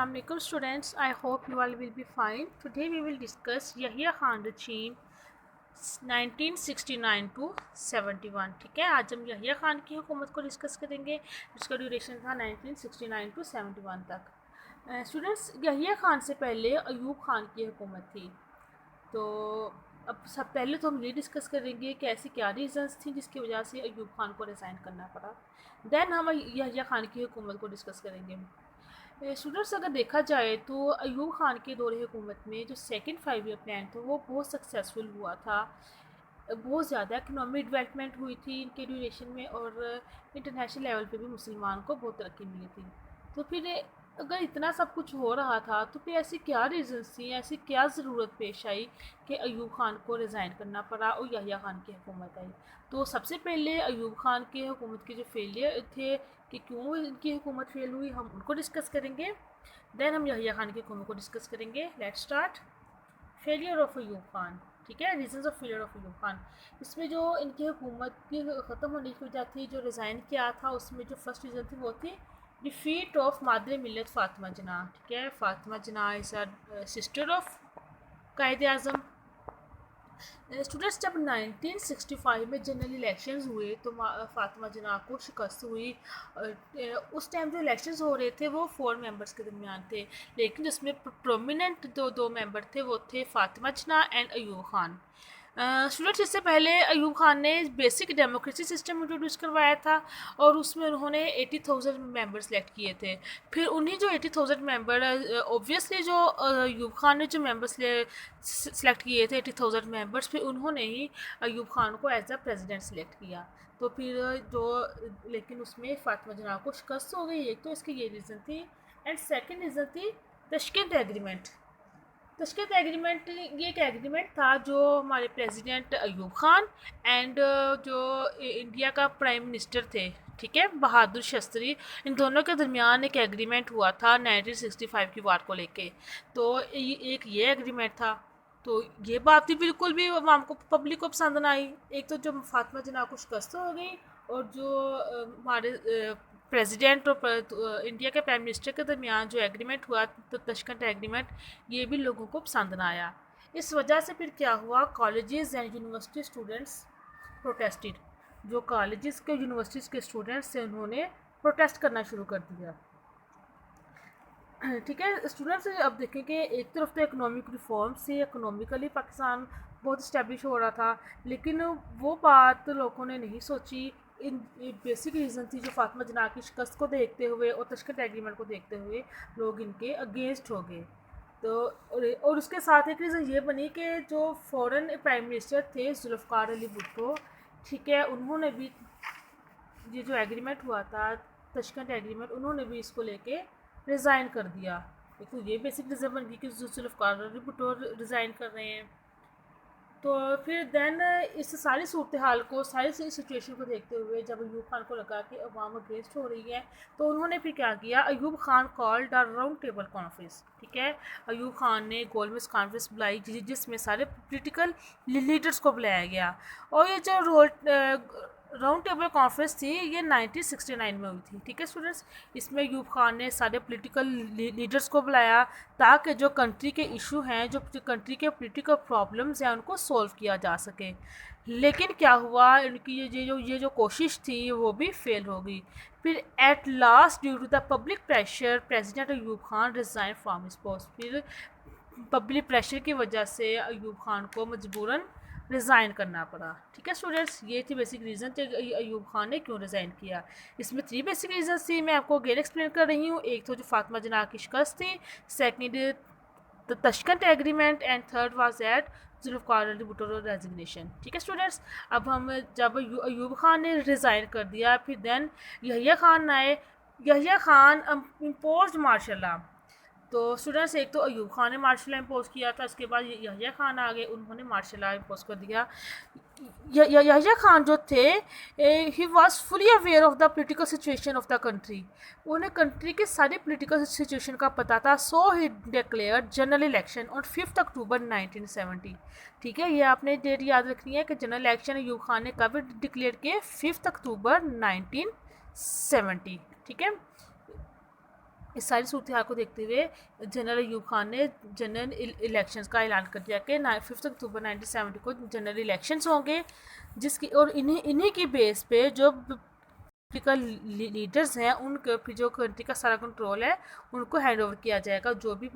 Assalamualaikum students. I hope you all will be fine. Today we will discuss Yahya Khan regime 1969 to 71. ठीक है, आज हम यहिया खान की हुकूमत को डिस्कस करेंगे जिसका ड्यूरेशन था 1969 टू 71 तक. स्टूडेंट्स, यहिया खान से पहले अयूब खान की हुकूमत थी. तो अब सब पहले तो हम ये डिस्कस करेंगे कि ऐसी क्या रीज़न्स थी जिसकी वजह से अयूब खान को रिज़ाइन करना पड़ा. देन हम यहिया खान की हुकूमत को डिस्कस करेंगे. स्टूडेंट्स, अगर देखा जाए तो अयूब खान के दौरे हुकूमत में जो सेकंड 5 ईयर प्लान था वो बहुत सक्सेसफुल हुआ था. बहुत ज़्यादा इकनॉमिक डेवलपमेंट हुई थी इनके ड्यूरेशन में और इंटरनेशनल लेवल पे भी मुसलमान को बहुत तरक्की मिली थी. तो फिर अगर इतना सब कुछ हो रहा था तो फिर ऐसी क्या रीज़न्स थी, ऐसी क्या ज़रूरत पेश आई कि अयूब खान को रिज़ाइन करना पड़ा और यहिया खान की हुकूमत आई. तो सबसे पहले अयूब खान के हुकूमत के जो फेलियर थे कि क्यों इनकी हुकूमत फेल हुई, हम उनको डिस्कस करेंगे. देन हम यहिया खान की हुकूमत को डिस्कस करेंगे. Let's start. Failure of Ayub Khan. ठीक है, reasons of failure of Ayub Khan. इसमें जो इनकी हुकूमत की ख़त्म होने की वजह थी, जो रिज़ाइन किया था, उसमें जो फर्स्ट रीज़न थी वो थी डिफीट ऑफ मादर मिल्लत फातिमा जिन्ना. ठीक है, Fatima Jinnah is a sister of Quaid Azam. Students, जब 1965 में जनरल इलेक्शंस हुए तो फातिमा जिन्ना को शिकस्त हुई. उस टाइम जो इलेक्शंस हो रहे थे वो 4 मेंबर्स के दरमियान थे, लेकिन जिसमें प्रोमिनेंट दो मेंबर थे वो थे फातिमा जिन्ना एंड अयूब खान. स्टूडेंट्स, इससे पहले अयूब खान ने बेसिक डेमोक्रेसी सिस्टम इंट्रोड्यूस करवाया था और उसमें उन्होंने 80,000 मेंबर सेलेक्ट किए थे. फिर उन्हीं जो 80,000 मेंबर, ऑब्वियसली जो अयूब खान ने जो मेंबर्स सेलेक्ट किए थे 80,000 मेंबर्स, फिर उन्होंने ही अयूब खान को एज अ प्रेसिडेंट सेलेक्ट किया. तो फिर जो लेकिन उसमें फातिमा जिन्ना को शिकस्त हो गई. एक तो इसकी ये रीज़न थी एंड सेकेंड रीज़न थी तशकीत एग्रीमेंट. तशकीत एग्रीमेंट ये एक एग्रीमेंट था जो हमारे प्रेसिडेंट अयूब खान एंड जो इंडिया का प्राइम मिनिस्टर थे, ठीक है, बहादुर शास्त्री, इन दोनों के दरमियान एक एग्रीमेंट हुआ था 1965 की वार को लेके. तो एक ये एग्रीमेंट था. तो ये बात भी बिल्कुल भी आवाम को, पब्लिक को पसंद ना आई. एक तो जो फातिमा जिन्ना को शिकस्त हो गई और जो हमारे प्रेसिडेंट और इंडिया के प्राइम मिनिस्टर के दरमियान जो एग्रीमेंट हुआ तो तशकंद एग्रीमेंट, ये भी लोगों को पसंद ना आया. इस वजह से फिर क्या हुआ, colleges and university students protested. जो कॉलेजेस के यूनिवर्सिटीज़ के स्टूडेंट्स थे उन्होंने प्रोटेस्ट करना शुरू कर दिया. ठीक है स्टूडेंट्स, अब देखें कि एक तरफ तो इकोनॉमिक रिफॉर्म से इकोनॉमिकली पाकिस्तान बहुत इस्टेब्लिश हो रहा था, लेकिन वो बात लोगों ने नहीं सोची. इन बेसिक रीज़न थी जो फातिमा जिन्ना की शिकस्त को देखते हुए और तशकीत एग्रीमेंट को देखते हुए लोग इनके अगेंस्ट हो गए. तो और उसके साथ एक रीज़न ये बनी कि जो फॉरेन प्राइम मिनिस्टर थे जुल्फ़िकार अली भुट्टो, ठीक है, उन्होंने भी ये जो एग्रीमेंट हुआ था तशकीत एग्रीमेंट, उन्होंने भी इसको लेके रिज़ाइन कर दिया. एक तो ये बेसिक रीज़न बन गई कि जुल्फ़िकार अली भुट्टो रिज़ाइन कर रहे हैं. तो फिर देन इस सारी सूरत हाल को, सारी सिचुएशन को देखते हुए जब अयूब खान को लगा कि अवाम अगेंस्ट हो रही है, तो उन्होंने फिर क्या किया, Ayub Khan called a round table conference. ठीक है, अयूब खान ने गोलमेज कॉन्फ्रेंस बुलाई जिसमें सारे पॉलिटिकल लीडर्स को बुलाया गया. और ये जो राउंड टेबल कॉन्फ्रेंस थी ये 1969 में हुई थी. ठीक है स्टूडेंट्स, इसमें अयूब खान ने सारे पॉलिटिकल लीडर्स को बुलाया ताकि जो कंट्री के इशू हैं, जो कंट्री के पॉलिटिकल प्रॉब्लम्स हैं, उनको सॉल्व किया जा सके. लेकिन क्या हुआ, इनकी ये जो कोशिश थी वो भी फेल हो गई. फिर at last due to the public pressure president Ayub Khan resign from his post. फिर पब्लिक प्रेशर की वजह से अयूब खान को मजबूरन रिज़ाइन करना पड़ा. ठीक है स्टूडेंट्स, ये थी बेसिक रीज़न थे अयूब खान ने क्यों रिज़ाइन किया. इसमें 3 बेसिक रीज़न थी, मैं आपको अगेन एक्सप्लेन कर रही हूँ. एक तो जो फातिमा जिन्ना की शिकस्त थी, second Tashkent agreement and third was at Zulfikar Ali Bhutto resignation. ठीक है स्टूडेंट्स, अब हम जब अयूब खान ने रिज़ाइन कर दिया, फिर देन यहिया खान आए. Yahya Khan impose martial law. तो स्टूडेंट्स, एक तो अयूब खान ने मार्शल लॉ इम्पोज किया था, उसके बाद यहिया खान आ गए, उन्होंने मार्शल लॉ इम्पोज कर दिया. यहिया खान जो थे, he was fully aware of the political situation of the country. उन्हें कंट्री के सारे पॉलिटिकल सिचुएशन का पता था. So he declared general election on 5 October 1970. ठीक है, ये आपने डेट याद रखनी है कि जनरल इलेक्शन अयूब खान ने कब डिक्लेयर किए, 5 अक्टूबर 1970. ठीक है, इस सारी सूरत हाल को देखते हुए जनरल अयूब खान ने जनरल इलेक्शंस का ऐलान कर दिया कि 5 अक्टूबर 1970 को जनरल इलेक्शंस होंगे, जिसकी और इन्हीं की बेस पे जो पॉलिटिकल लीडर्स हैं उनके फिर जो कंट्री का सारा कंट्रोल है उनको हैंड ओवर किया जाएगा, जो भी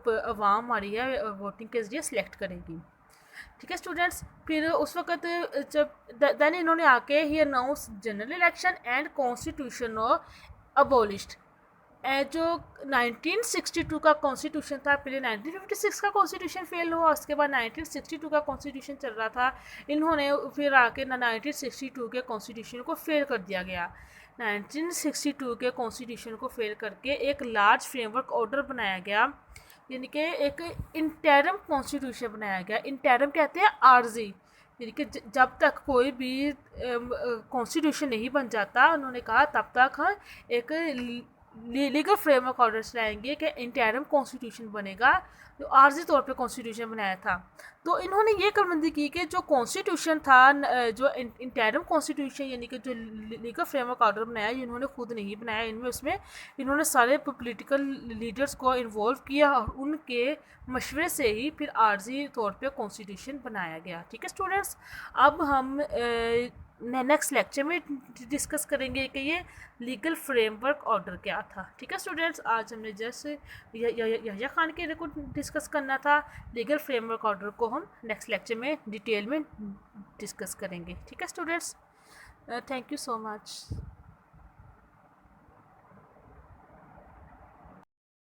अवाम हमारी है वोटिंग के जरिए सिलेक्ट करेगी। ठीक है स्टूडेंट्स, फिर उस वक्त जब देन इन्होंने आके he announce general election and constitution abolished. जो 1962 का कॉन्स्टिट्यूशन था, पहले 1956 का कॉन्स्टिट्यूशन फेल हुआ, उसके बाद 1962 का कॉन्स्टिट्यूशन चल रहा था, इन्होंने फिर आके 1962 के कॉन्स्टिट्यूशन को फेल कर दिया गया। 1962 के कॉन्स्टिट्यूशन को फेल करके एक लार्ज फ्रेमवर्क ऑर्डर बनाया गया, यानी कि एक इंटरम कॉन्स्टिट्यूशन बनाया गया। इंटरम कहते हैं आर्जी, यानी कि जब तक कोई भी कॉन्स्टिट्यूशन नहीं बन जाता, उन्होंने कहा तब तक हम एक लीगल फ्रेमवर्क ऑर्डर चलाएंगे कि इंटरम कॉन्स्टिट्यूशन बनेगा, जो आर्जी तौर पे कॉन्स्टिट्यूशन बनाया था। तो इन्होंने ये कलबंदी की कि जो कॉन्स्टिट्यूशन था, जो इंटरम कॉन्स्टिट्यूशन यानी कि जो लीगल फ्रेमवर्क ऑर्डर बनाया, ये इन्होंने खुद नहीं बनाया, इनमें उसमें इन्होंने सारे पॉलिटिकल लीडर्स को इन्वॉल्व किया और उनके मशवरे से ही फिर आर्जी तौर पे कॉन्स्टिट्यूशन बनाया गया। ठीक है स्टूडेंट्स, अब हम नेक्स्ट लेक्चर में डिस्कस करेंगे कि ये लीगल फ्रेमवर्क ऑर्डर क्या था। ठीक है स्टूडेंट्स, आज हमने जस्ट यहया खान के को डिस्कस करना था, लीगल फ्रेमवर्क ऑर्डर को हम नेक्स्ट लेक्चर में डिटेल में डिस्कस करेंगे। ठीक है students, thank you so much.